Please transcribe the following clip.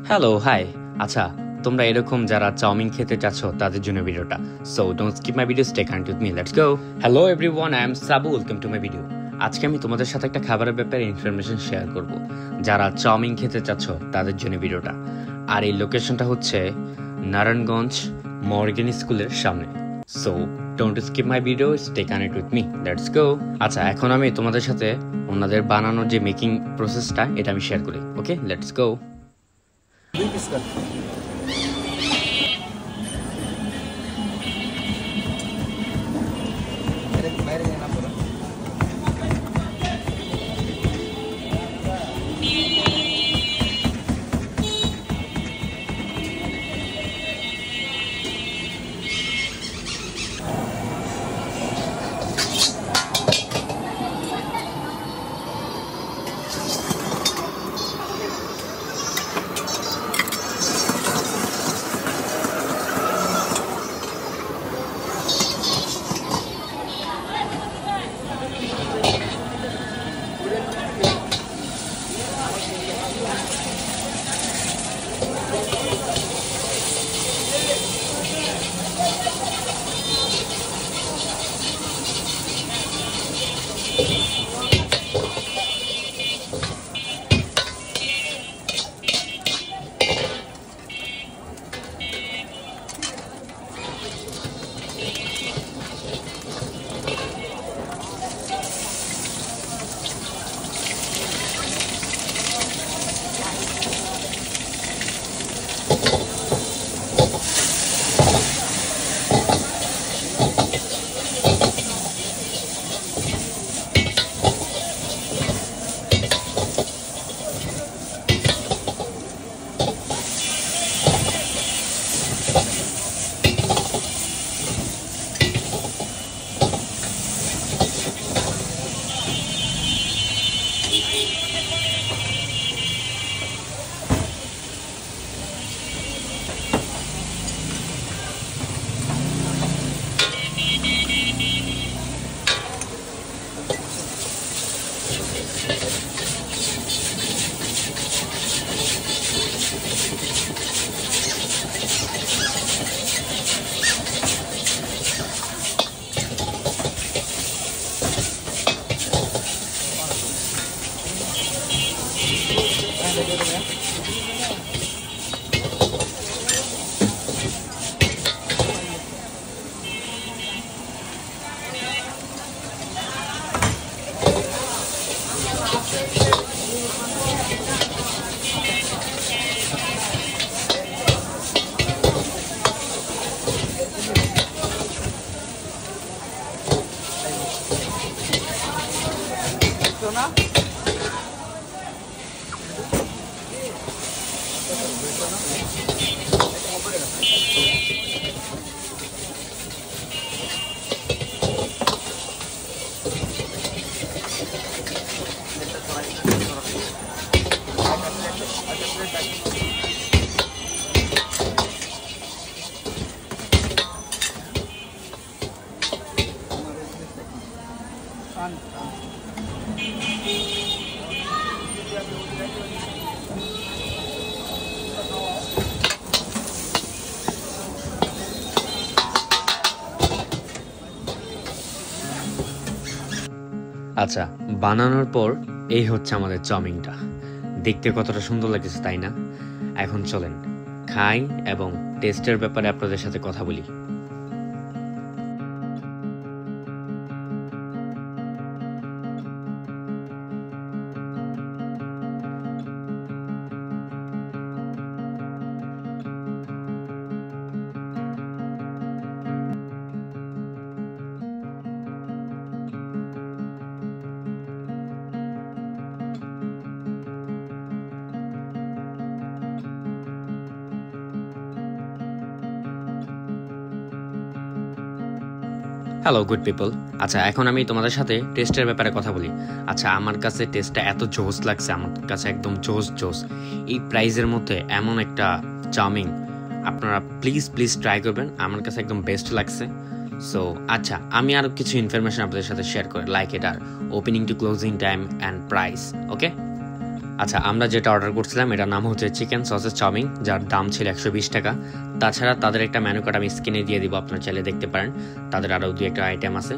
Hello, high. আচ্ছা, তোমরা এরকম যারা চাউমিন খেতে চাচ্ছ তাদের জন্য ভিডিওটা। So don't skip my video, stay connected with me. Let's go. Hello everyone, I am Sabu. Welcome to my video. আজকে আমি তোমাদের সাথে একটা খাবারের ব্যাপারে ইনফরমেশন শেয়ার করব। যারা চাউমিন খেতে চাচ্ছ তাদের জন্য ভিডিওটা। আর এই লোকেশনটা হচ্ছে নারায়ণগঞ্জ মর্গেন স্কুলের সামনে। So don't skip my video, stay connected with me. Let's গো। আচ্ছা, এখন আমি তোমাদের সাথে ওনাদের বানানোর যে মেকিং প্রসেসটা এটা আমি শেয়ার করি। ওকে, লেটস গো। আচ্ছা, বানানোর পর এই হচ্ছে আমাদের চাউমিনটা। দেখতে কতটা সুন্দর লাগছে, তাই না? এখন চলেন খাই এবং টেস্টের ব্যাপারে আপনাদের সাথে কথা বলি। Hello good people. আচ্ছা, এখন আমি তোমাদের সাথে টেস্টের ব্যাপারে কথা বলি। আচ্ছা, আমার কাছে টেস্টটা এত জোস লাগছে, আমার কাছে একদম জোস। এই প্রাইজের মধ্যে এমন একটা চাউমিন আপনারা প্লিজ ট্রাই করবেন। আমার কাছে একদম বেস্ট লাগছে। সো আচ্ছা, আমি আরও কিছু ইনফরমেশন আপনাদের সাথে শেয়ার করি, লাইক এটার opening to closing time and price. Okay, আচ্ছা, আমরা যেটা অর্ডার করছিলাম এটার নাম হচ্ছে চিকেন সসেস চাউমিন, যার দাম ছিল 120 টাকা। তাছাড়া তাদের একটা মেনু কার্ড আমি স্ক্রিনে দিয়ে দিব, আপনারা চাইলে দেখতে পারেন। তাদের আরও 2 একটা আইটেম আছে।